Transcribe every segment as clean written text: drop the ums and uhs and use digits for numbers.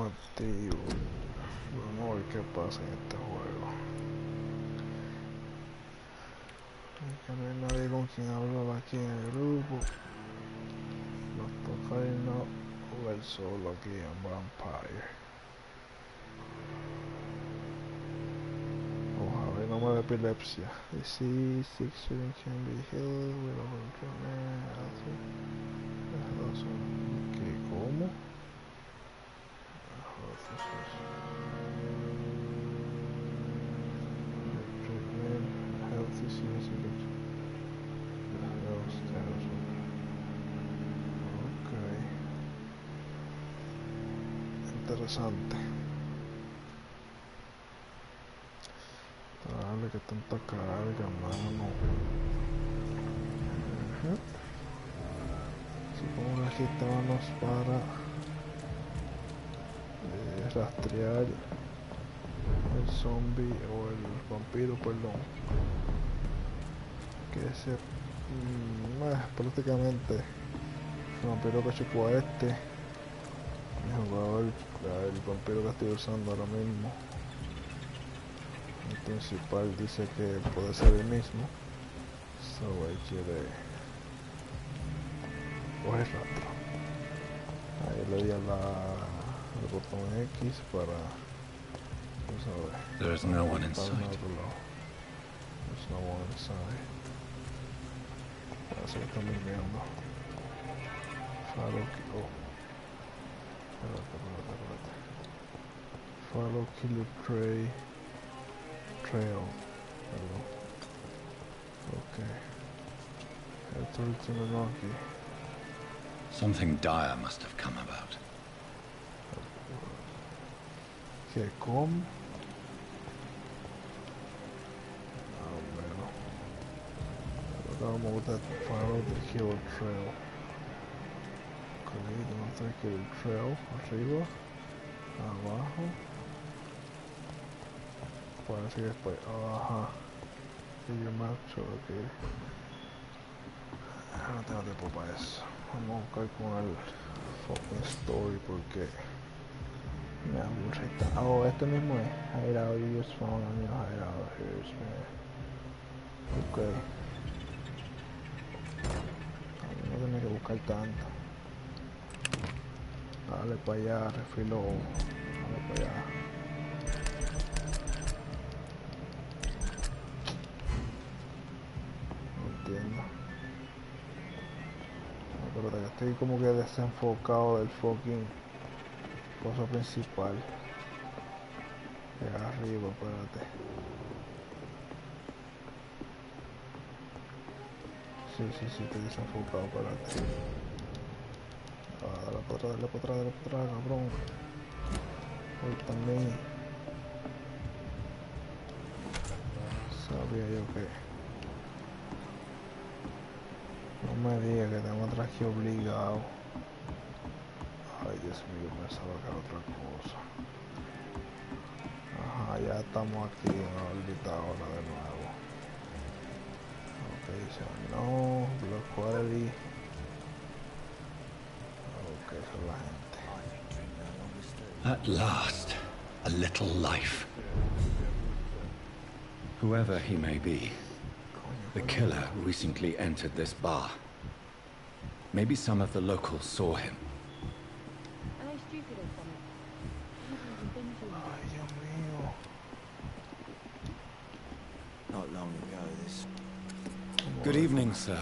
activo. Vamos a ver qué pasa en este juego. Que no hay nadie con quien hablar aquí en el grupo. Nos toca irnos jugar solo aquí en VampYr. Ojalá no me dé epilepsia. Disease, sick shooting can be healed without treatment. ¿Qué? ¿Cómo? Treatment, health disease, ok. Interesante. Dale, que tanta carga, mano. Supongo que aquí estábamos para rastrear el zombie o el vampiro, perdón. Que ese prácticamente el vampiro que chocó a este. El jugador, el vampiro que estoy usando ahora mismo. El principal dice que puede ser el mismo. So ahí quiere coger rastro. Ahí le di al botón X para, There is no one in sight. There's no one inside. Parece que están durmiendo. Follow Killer Trail. Okay. Head to Rocky. Something dire must have come about. ¿Qué com? Bueno. Vamos a follow the Killer Trail. Vamos a Killer Trail. Arriba. Abajo. Parece que después. Ajá. Y yo marcho aquí. No tengo tiempo para eso. Vamos a buscar con el fucking story porque me aburre. Oh, este mismo es. Hideout, you just found a new hideout. Here's me. Ok. No tenía que buscar tanto. Dale para allá, refilo. Dale para allá. No entiendo. Acuérdate que estoy como que desenfocado del fucking cosa principal. De arriba, espérate. Sí, estoy desenfocado, espérate. Dale para atrás, cabrón. Hoy también. Sabía yo que... No me diga que tengo traje obligado. Ay, Dios mío, me pensaba que era otra cosa. Ajá, ya estamos aquí en la órbita ahora de nuevo. Ok, so no, block quality. Ok, esa es la gente. At last, a little life. Whoever he may be, the killer recently entered this bar. Maybe some of the locals saw him. Ay, Dios mío. Not long ago, this... Good evening, sir.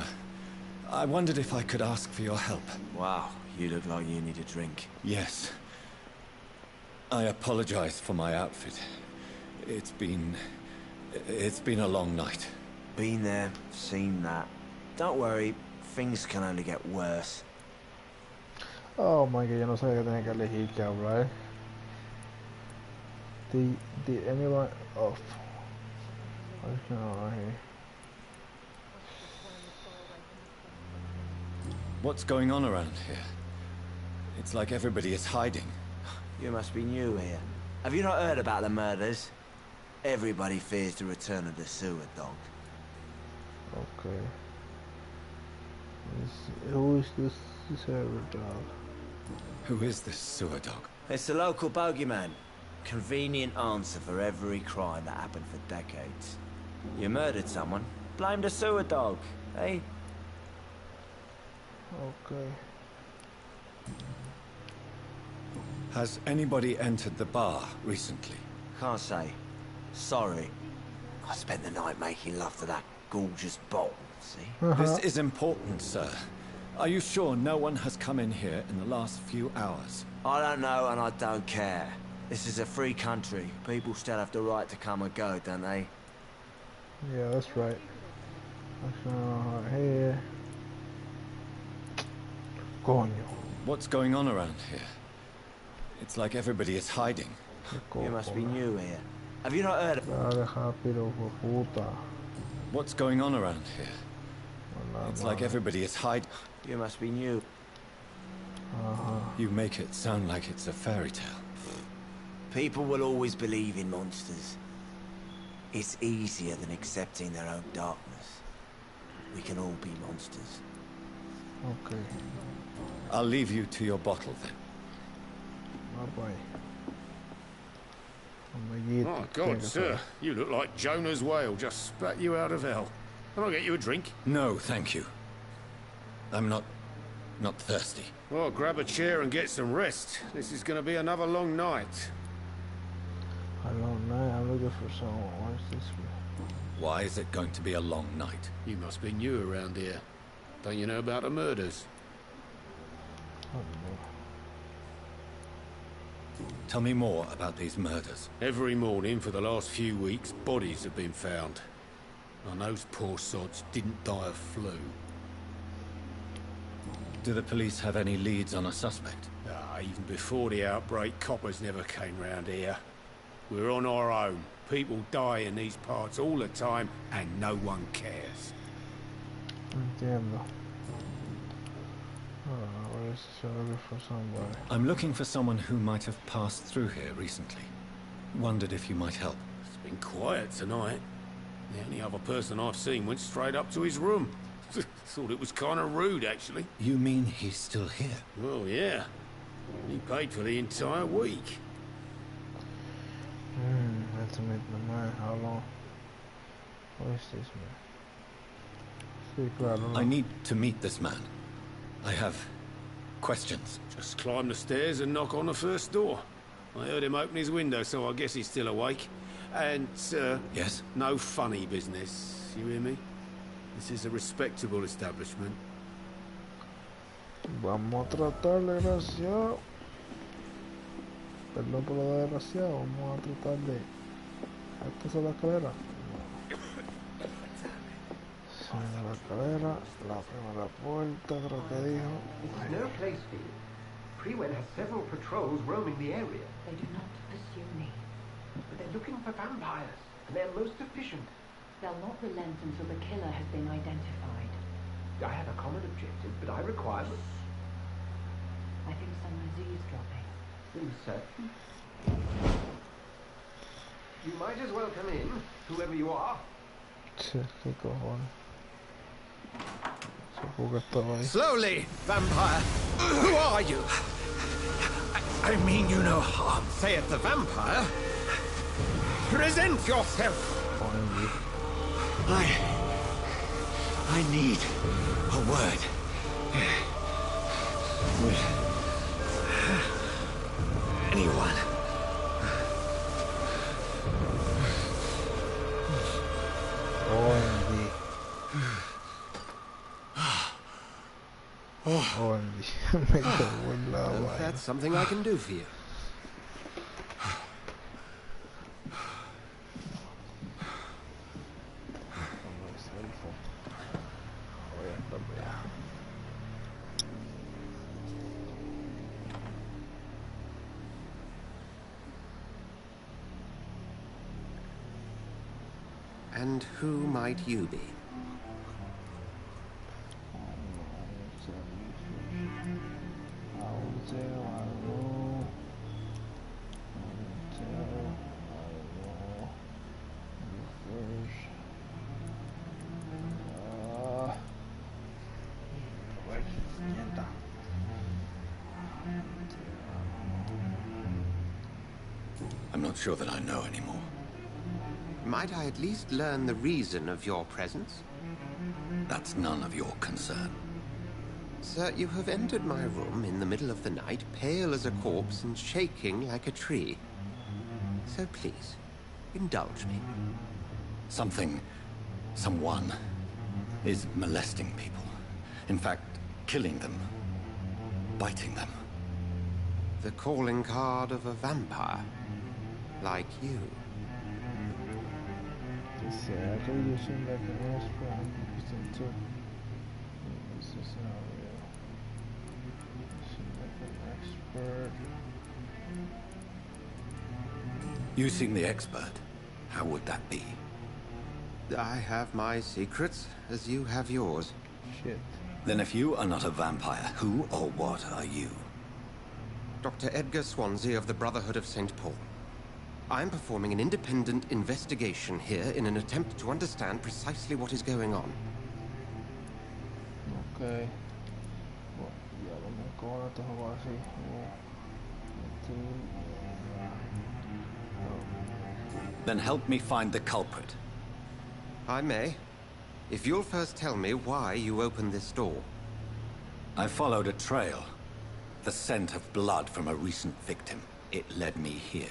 I wondered if I could ask for your help. Wow, you look like you need a drink. Yes. I apologize for my outfit. It's been a long night. Been there, seen that. Don't worry, things can only get worse. Oh my god, yo no sabía que tenía que elegir que hablar. Did anyone... Oh. What's going on here? What's going on around here? It's like everybody is hiding. You must be new here. Have you not heard about the murders? Everybody fears the return of the sewer dog. Okay. Who is this server dog? Who is this sewer dog? It's the local bogeyman. Convenient answer for every crime that happened for decades. You murdered someone, blamed a sewer dog, eh? Okay. Has anybody entered the bar recently? Can't say. Sorry. I spent the night making love to that gorgeous bottle, see? This is important, sir. Are you sure no one has come in here in the last few hours? I don't know and I don't care. This is a free country. People still have the right to come and go, don't they? Yeah, that's right. What's going on here? Coño. What's going on around here? It's like everybody is hiding. You must be new here. Have you not heard of... What's going on around here? It's like everybody is hiding. You must be new. You make it sound like it's a fairy tale. People will always believe in monsters. It's easier than accepting their own darkness. We can all be monsters. Okay. I'll leave you to your bottle then. Bye-bye. My God, sir. You look like Jonah's whale just spat you out of hell. Can I get you a drink? No, thank you. I'm not thirsty. Well, grab a chair and get some rest. This is going to be another long night. A long night. I'm looking for someone. What's this way? Why is it going to be a long night? You must be new around here. Don't you know about the murders? I don't know. Tell me more about these murders. Every morning for the last few weeks, bodies have been found. And those poor sods didn't die of flu. Do the police have any leads on a suspect? Even before the outbreak, coppers never came round here. We're on our own. People die in these parts all the time, and no one cares. Entiendo. Where is she looking for somebody? I'm looking for someone who might have passed through here recently. Wondered if you might help. It's been quiet tonight. The only other person I've seen went straight up to his room. Thought it was kind of rude, actually. You mean he's still here? Well, yeah. He paid for the entire week. Let's meet the man. How long? What is this man? Sí, claro, no. I need to meet this man. I have questions. Just climb the stairs and knock on the first door. I heard him open his window, so I guess he's still awake. And, sir... Yes? No funny business. You hear me? This is a respectable establishment. Vamos a tratarle, desgraciado. Perdón por lo de desgraciado. Vamos a tratar de... ¿Esta es la escalera? Sube la escalera. La primera puerta, creo que dijo. It's no place for you. Freewen has several patrols roaming the area. They do not pursue me. But they're looking for vampires, and they're most efficient. They'll not relent until the killer has been identified. I have a common objective, but I require... I think someone's eavesdropping. Are you certain? You might as well come in, whoever you are. Che, qué cojones. Supongo que estaba ahí. Slowly, vampire. Who are you? I mean you no harm, saith the vampire. Present yourself. I need a word. With anyone. OMG. Me cago en la vaina. That's something I can do for you. And who might you be? I'm not sure that I know anymore. Might I at least learn the reason of your presence? That's none of your concern. Sir, you have entered my room in the middle of the night, pale as a corpse and shaking like a tree. So please, indulge me. Someone is molesting people. In fact, killing them. Biting them. The calling card of a vampire. Like you. Certo, you seem like an expert. Too. This is scenario. You seem like an expert. You seem the expert. How would that be? I have my secrets, as you have yours. Shit. Then if you are not a vampire, who or what are you? Dr. Edgar Swansea of the Brotherhood of St. Paul. I'm performing an independent investigation here in an attempt to understand precisely what is going on. Okay. Well, ya lo me acuerdo de jugar así. Then help me find the culprit. I may. If you'll first tell me why you opened this door. I followed a trail. The scent of blood from a recent victim. It led me here.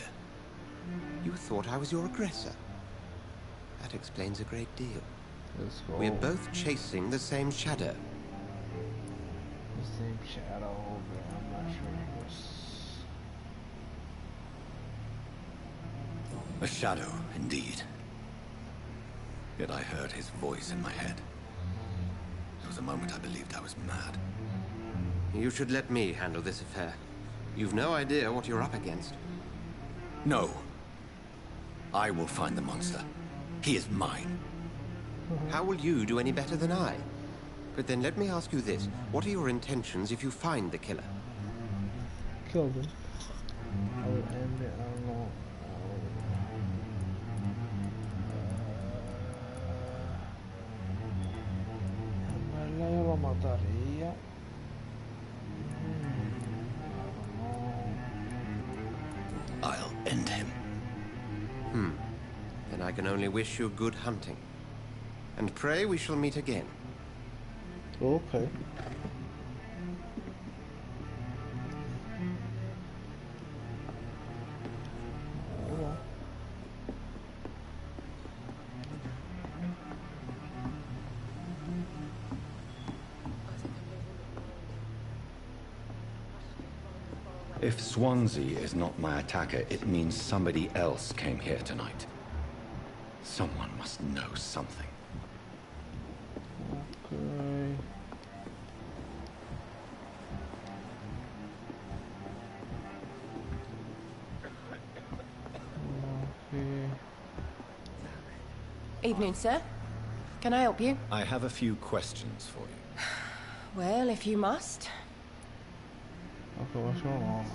You thought I was your aggressor. That explains a great deal. Let's go. We're both chasing the same shadow. The same shadow, but I'm not sure it was. A shadow, indeed. Yet I heard his voice in my head. There was a moment I believed I was mad. You should let me handle this affair. You've no idea what you're up against. No. I will find the monster. He is mine. How will you do any better than I? But then let me ask you this. What are your intentions if you find the killer? Kill them. I will end it. I don't know. Io lo mataría. I'll end him. Then I can only wish you good hunting. And pray we shall meet again. Okay. If Swansea is not my attacker, it means somebody else came here tonight. Someone must know something. Okay. Okay. Evening, sir. Can I help you? I have a few questions for you. Well, if you must. Okay, what's going on?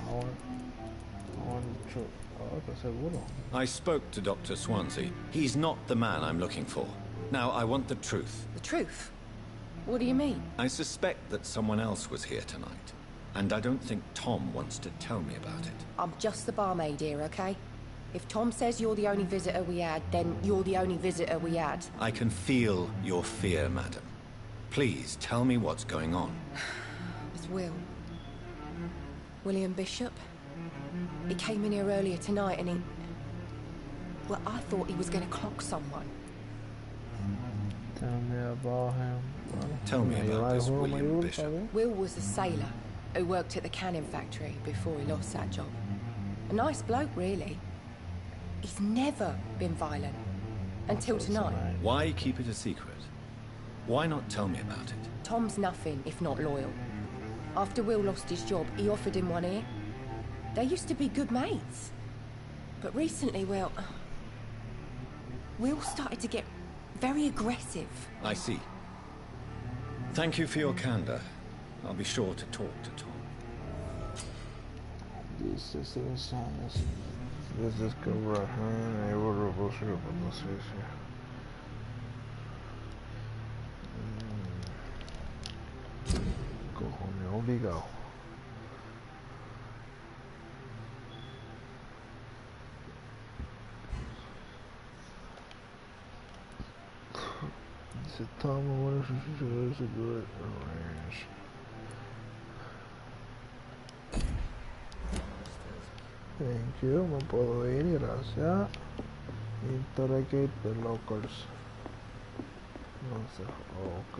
I want to... Okay, seguro. I spoke to Dr. Swansea. He's not the man I'm looking for. Now, I want the truth. The truth? What do you mean? I suspect that someone else was here tonight. And I don't think Tom wants to tell me about it. I'm just the barmaid here, okay? If Tom says you're the only visitor we had, then you're the only visitor we had. I can feel your fear, madam. Please, tell me what's going on. It's Will. William Bishop. He came in here earlier tonight and he... Well, I thought he was going to clock someone. Tell me about him. Tell me about this William Bishop. Will was a sailor who worked at the cannon factory before he lost that job. A nice bloke, really. He's never been violent. Until tonight. Why keep it a secret? Why not tell me about it? Tom's nothing if not loyal. After Will lost his job, he offered him one ear. They used to be good mates. But recently, well... Will started to get very aggressive. I see. Thank you for your candor. I'll be sure to talk to Tom. This is correct. Cojones, obligado. dice Tom, bueno, is a good range. Thank you, me puedo ir, gracias. Interrogate the locals. No sé, ok.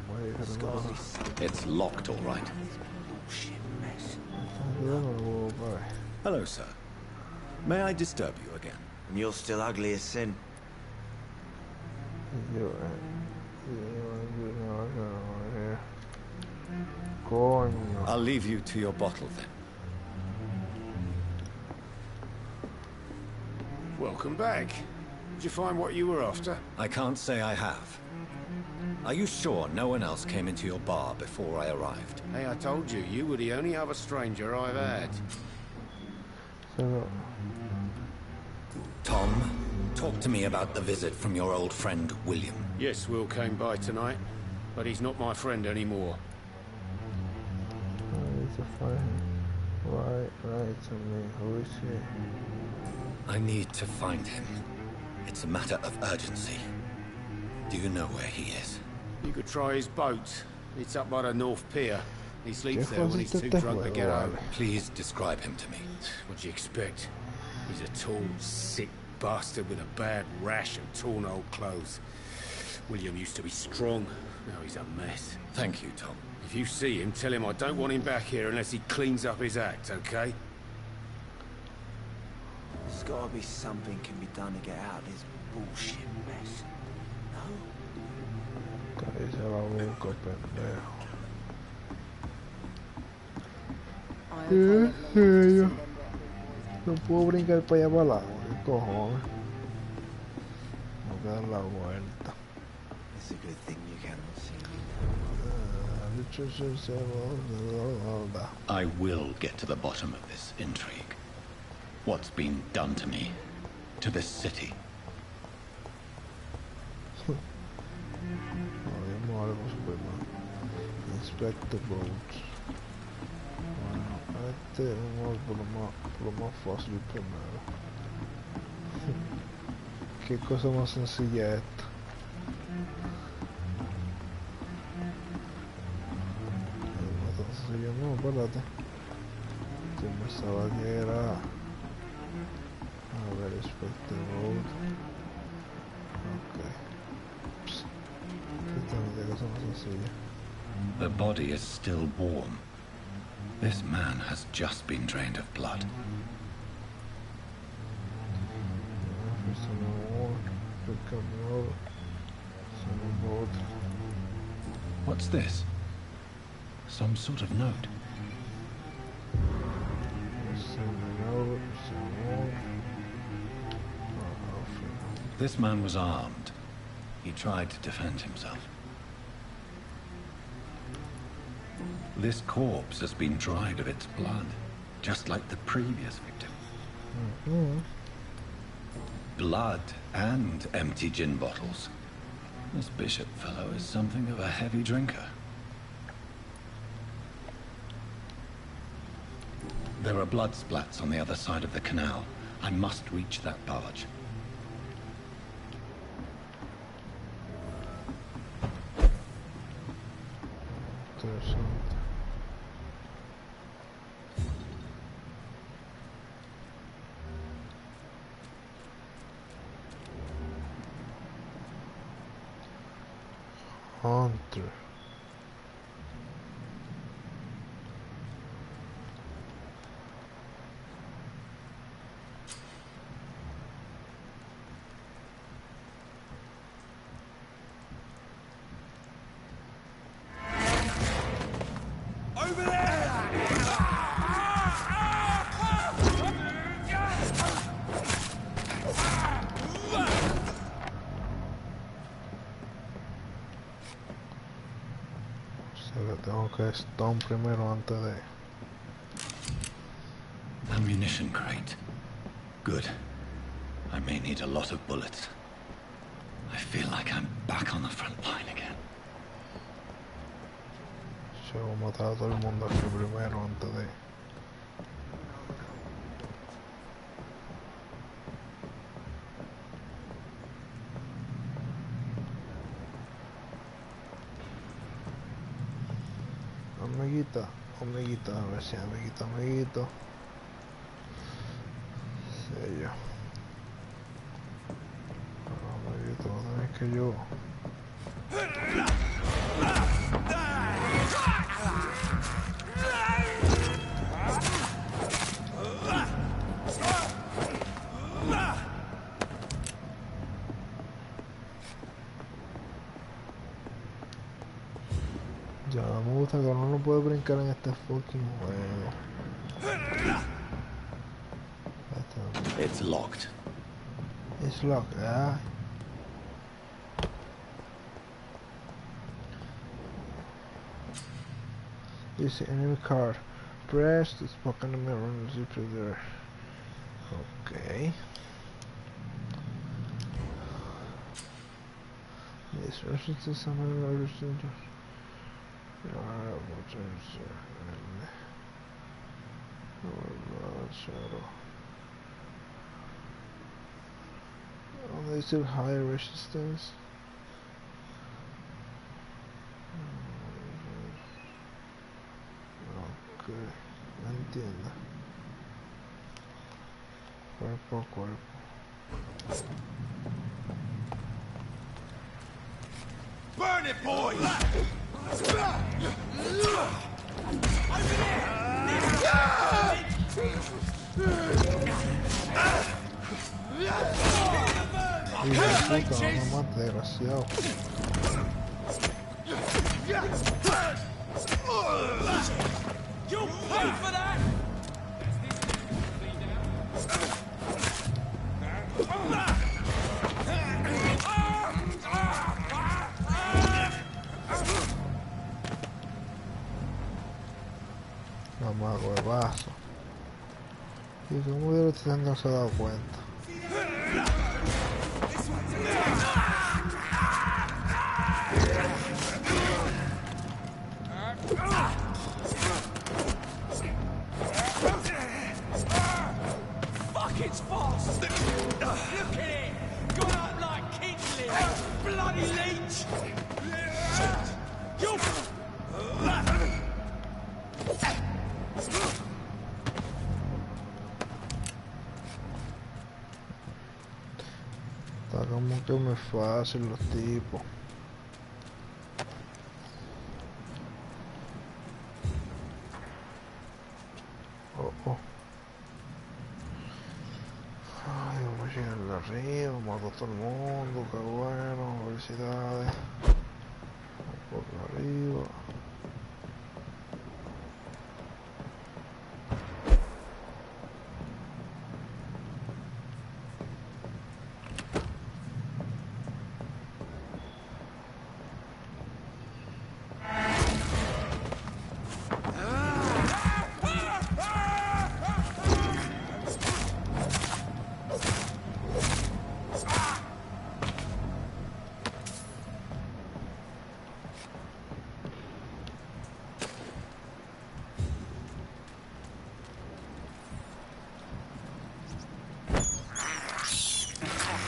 No me dijeron nada. It's locked, all right. Hello, sir. May I disturb you again? And you're still ugly as sin. I'll leave you to your bottle then. Welcome back. Did you find what you were after? I can't say I have. Are you sure no one else came into your bar before I arrived? Hey, I told you, you were the only other stranger I've had. Tom, talk to me about the visit from your old friend, William. Yes, Will came by tonight, but he's not my friend anymore. I need to find him. Right to me. Who is he? I need to find him. It's a matter of urgency. Do you know where he is? You could try his boat. It's up by the North Pier. He sleeps there when he's too drunk to get home. Please describe him to me. What do you expect? He's a tall, sick bastard with a bad rash and torn old clothes. William used to be strong. Now he's a mess. Thank you, Tom. If you see him, tell him I don't want him back here unless he cleans up his act, okay? There's gotta be something can be done to get out of this bullshit mess. No? Cállese la boca, pendejo. ¿Qué serio? No puedo brincar para allá para el lado, qué cojones. No queda la vuelta. It's a good thing you cannot see me. I will get to the bottom of this intrigue. What's been done to me? To this city? Inspect the boat. Bueno, vamos por lo más fácil primero. Qué cosa más sencilla esta. Más sencilla, no, espérate. Yo pensaba que era... A ver, inspect the boat. Ok. Psst. Qué cosa más sencilla. The body is still warm. This man has just been drained of blood. What's this? Some sort of note. This man was armed. He tried to defend himself. This corpse has been dried of its blood, just like the previous victim. Blood and empty gin bottles. This bishop fellow is something of a heavy drinker. There are blood splats on the other side of the canal. I must reach that barge. Hunter. Over there! Tengo que stone primero antes de... Ammunition crate. Good. I may need a lot of bullets. I feel like I'm back on the front line again. Yo voy a matar a todo el mundo aquí primero antes de... amiguita, amiguita, a ver si amiguito, amiguito. Sello. Amiguito, ¿dónde es que yo? Ya me gusta que uno no puede brincar en este fucking juego. It's locked. It's locked, ah. This enemy card. Press the spoken mirror and zip to there. Okay. This reference to some other center. Oh, they still higher resistance. Ok, no entiendo. Cuerpo a cuerpo. Burn it, boys! Puta, no mate, desgraciado. You'll pay for that! Mamá, huevazo. Y como de usted no se ha dado cuenta. Fuck, it's fast! Look at it! Got up like Kingsley! Bloody leech! You... Está como que muy fácil los tipos. Oh. Ay, vamos a llegar de arriba, mato a todo el mundo, qué bueno, felicidades. Por arriba.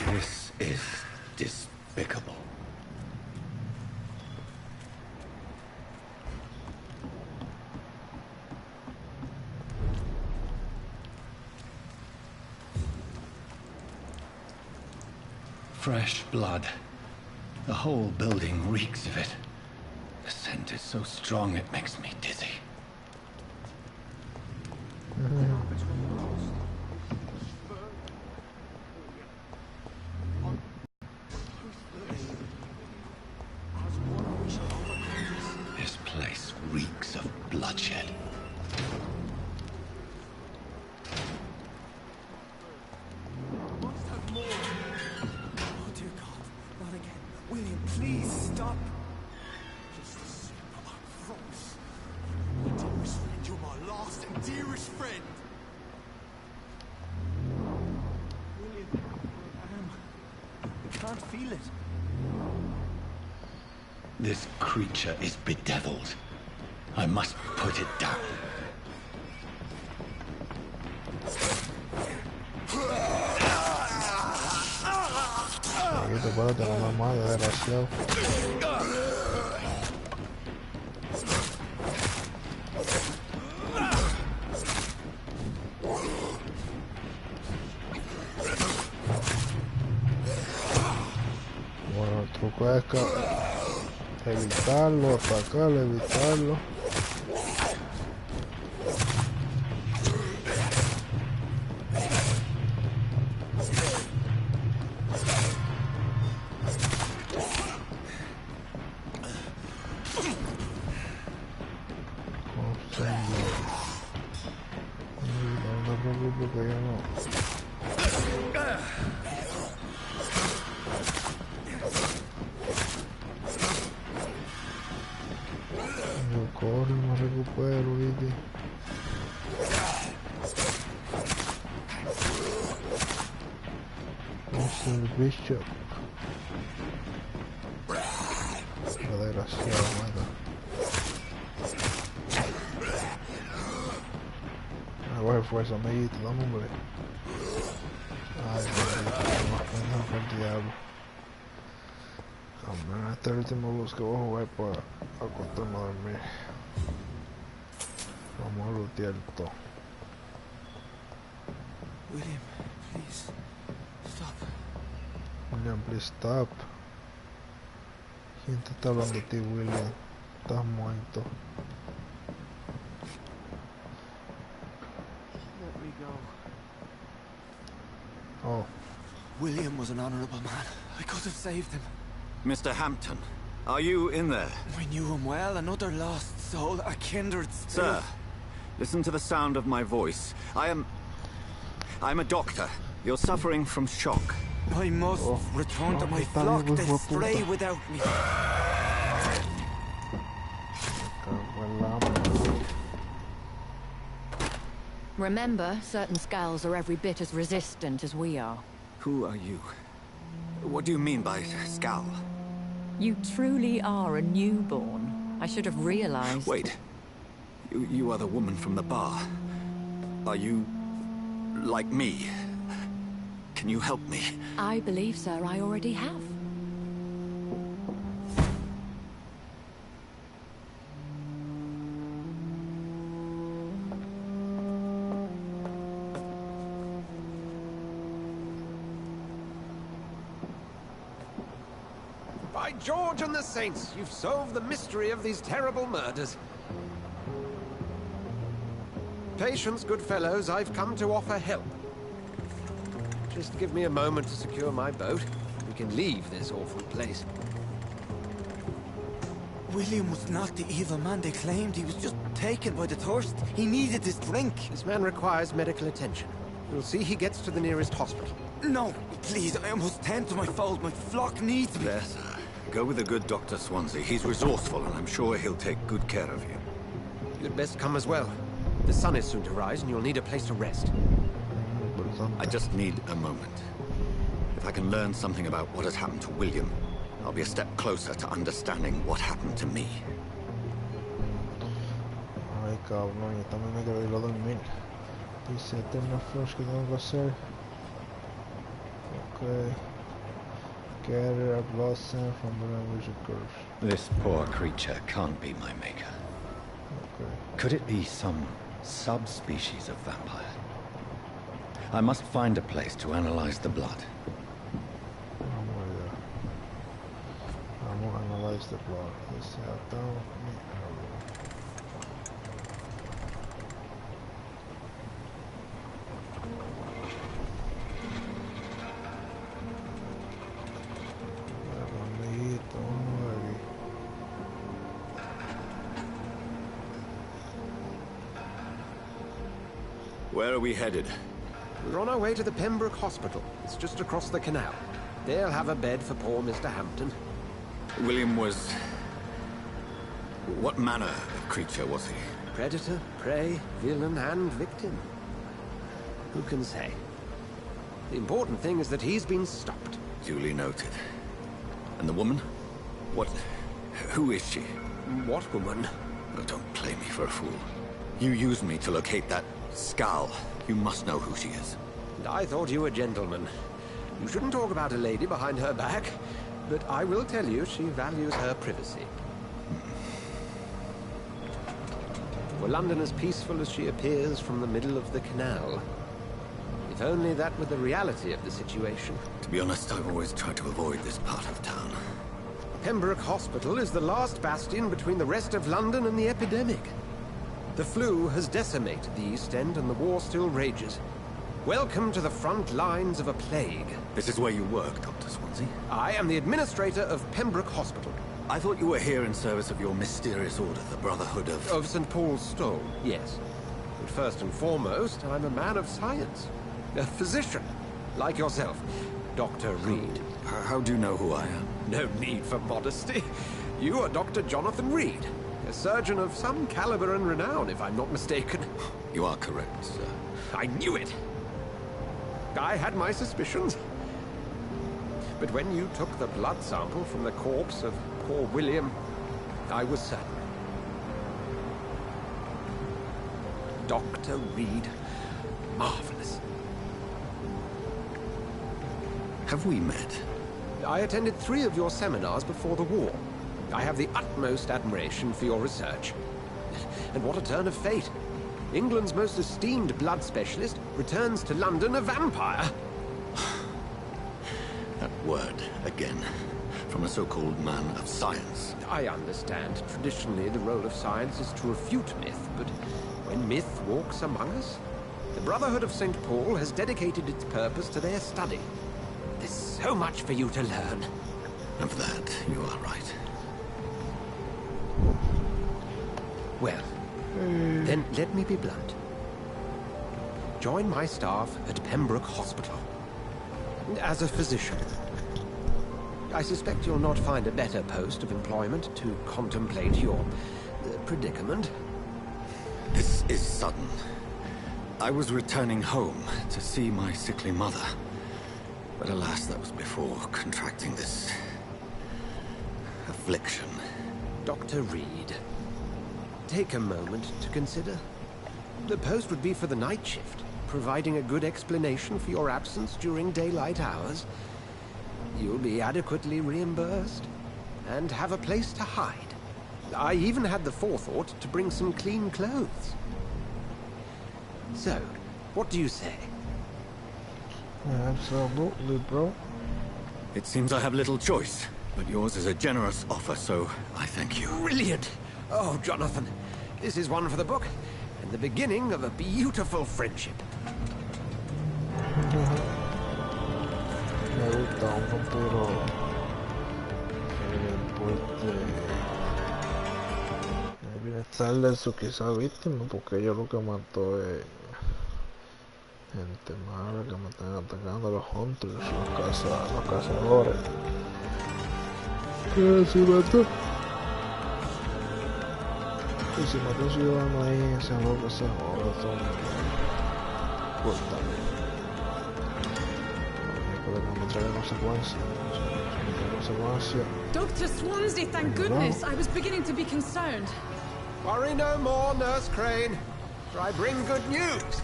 This is despicable. Fresh blood. The whole building reeks of it. The scent is so strong it makes me dizzy. This place reeks of bloodshed. Oh, dear God. Not again. William, please stop. Just I promise. My dearest friend, you're my last and dearest friend. William, I can't feel it. This creature is bedeviled. I must put it down. Aquí te puedo tener una madre, desgraciado. puede evitarlo, atacarlo, evitarlo. No te preocupes que yo no. Yo corro y me recupero, ¿viste? Es el bicho. La desgraciada mata. A coger fuerza, amiguito, dame un break. Ay, más pendejo que el diablo. Hombre, este es el último bus que voy a jugar para acostarme a dormir. Vamos a lootear todo. William, please, stop. William, please stop. ¿Quién te está hablando de ti, William? Estás muerto. Let me go. Oh. William was an honorable man. I could have saved him. Mr. Hampton, are you in there? We knew him well, another lost soul, a kindred spirit. Sir, listen to the sound of my voice. I'm a doctor. You're suffering from shock. I must return to my flock. They stray without me. Remember, certain skulls are every bit as resistant as we are. Who are you? What do you mean by scowl? You truly are a newborn. I should have realized. Wait. You are the woman from the bar. Are you like me? Can you help me? I believe, sir, I already have. By George and the Saints, you've solved the mystery of these terrible murders. Patience, good fellows, I've come to offer help. Just give me a moment to secure my boat. We can leave this awful place. William was not the evil man they claimed. He was just taken by the thirst. He needed this drink. This man requires medical attention. We'll see he gets to the nearest hospital. No, please, I must tend to my fold. My flock needs me. There, sir. Go with the good Dr. Swansea. He's resourceful, and I'm sure he'll take good care of you. You'd best come as well. The sun is soon to rise, and you'll need a place to rest. I just need a moment. If I can learn something about what has happened to William, I'll be a step closer to understanding what happened to me. Ay, cabrón, yo también me quedo ir a dormir. Dice Eterna Flush que tengo que hacer. Okay. Gather a blood sample from the language curse. This poor creature can't be my maker. Okay. Could it be some subspecies of vampire? I must find a place to analyze the blood. Vamos a analyze the blood. Dice atado. Where are we headed? We're on our way to the Pembroke Hospital. It's just across the canal. They'll have a bed for poor Mr. Hampton. William was... What manner of creature was he? Predator, prey, villain, and victim. Who can say? The important thing is that he's been stopped. Duly noted. And the woman? What... Who is she? What woman? Oh, don't play me for a fool. You used me to locate that skull. You must know who she is. And I thought you a gentleman. You shouldn't talk about a lady behind her back, but I will tell you she values her privacy. Were London as peaceful as she appears from the middle of the canal? If only that were the reality of the situation. To be honest, I've always tried to avoid this part of town. Pembroke Hospital is the last bastion between the rest of London and the epidemic. The flu has decimated the East End and the war still rages. Welcome to the front lines of a plague. This is where you work, Dr. Swansea? I am the administrator of Pembroke Hospital. I thought you were here in service of your mysterious order, the Brotherhood of... Of St. Paul's Stole, yes. But first and foremost, I'm a man of science. A physician, like yourself, Dr. Reed. How do you know who I am? No need for modesty. You are Dr. Jonathan Reed, a surgeon of some caliber and renown, if I'm not mistaken. You are correct, sir. I knew it! I had my suspicions. But when you took the blood sample from the corpse of poor William, I was certain. Dr. Reed, marvelous. Have we met? I attended 3 of your seminars before the war. I have the utmost admiration for your research. And what a turn of fate. England's most esteemed blood specialist returns to London a vampire. That word, again, from a so-called man of science. I understand. Traditionally, the role of science is to refute myth, but when myth walks among us, the Brotherhood of St. Paul has dedicated its purpose to their study. There's so much for you to learn. Of that, you are right. Well, then let me be blunt. Join my staff at Pembroke Hospital. As a physician. I suspect you'll not find a better post of employment to contemplate your predicament. This is sudden. I was returning home to see my sickly mother. But alas, that was before contracting this... affliction. Dr. Reed, take a moment to consider. The post would be for the night shift, providing a good explanation for your absence during daylight hours. You'll be adequately reimbursed, and have a place to hide. I even had the forethought to bring some clean clothes. So, what do you say? Absolutely, bro. It seems I have little choice, but yours is a generous offer, so I thank you. Brilliant! Oh, Jonathan, this is one for the book, and the beginning of a beautiful friendship. Me gusta un vampiro el bienestar de su quizá víctima, porque yo lo que mató es gente mala que me están atacando, los hunters, los cazadores. Si mató. Y si mató a un ciudadano ahí, ese juego que se joda, son brutales. Dr. Swansea, thank goodness. I was beginning to be concerned. Worry no more, Nurse Crane, for I bring good news.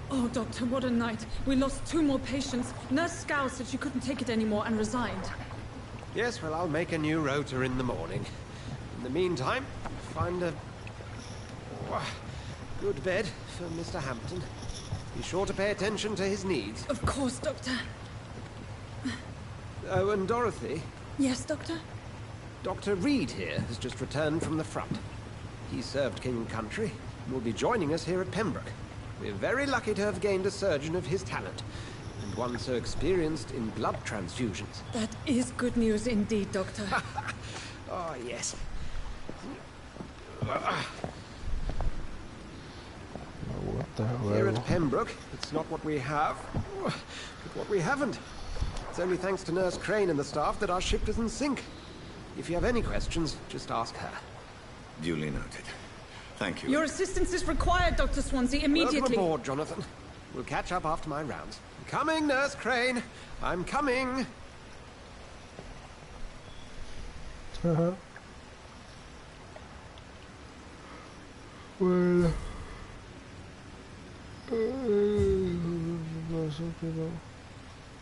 Oh, Doctor, what a night. We lost 2 more patients. Nurse Scow said she couldn't take it anymore and resigned. Yes, well, I'll make a new rota in the morning. In the meantime, find a good bed for Mr. Hampton. Be sure to pay attention to his needs. Of course, Doctor. Oh, and Dorothy? Yes, Doctor? Dr. Reed here has just returned from the front. He served King and Country and will be joining us here at Pembroke. We're very lucky to have gained a surgeon of his talent, and one so experienced in blood transfusions. That is good news indeed, Doctor. Oh, yes. Here at Pembroke, it's not what we have, but what we haven't. It's only thanks to Nurse Crane and the staff that our ship doesn't sink. If you have any questions, just ask her. Duly noted. Thank you. Your assistance is required, Dr. Swansea, immediately. Welcome aboard, Jonathan. We'll catch up after my rounds. I'm coming, Nurse Crane. I'm coming. Well,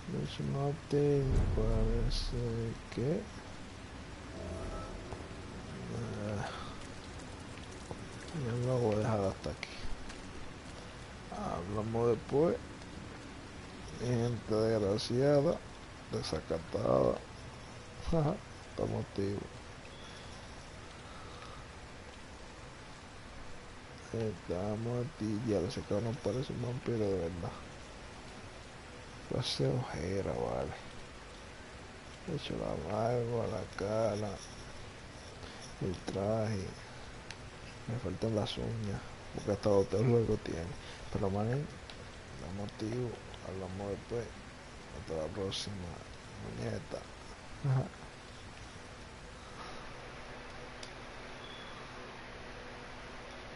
there's an update, parece que ya lo voy a dejar hasta aquí. Hablamos después, gente desgraciada. Desacatada. Por motivo. Está muertilla, ese cabrón parece un vampiro de verdad. Hace ojera, vale. Le echo la barba, la cara, el traje. Me faltan las uñas, porque hasta otro luego tiene. Pero manen, da motivo, hablamos después. Hasta la próxima, muñeca.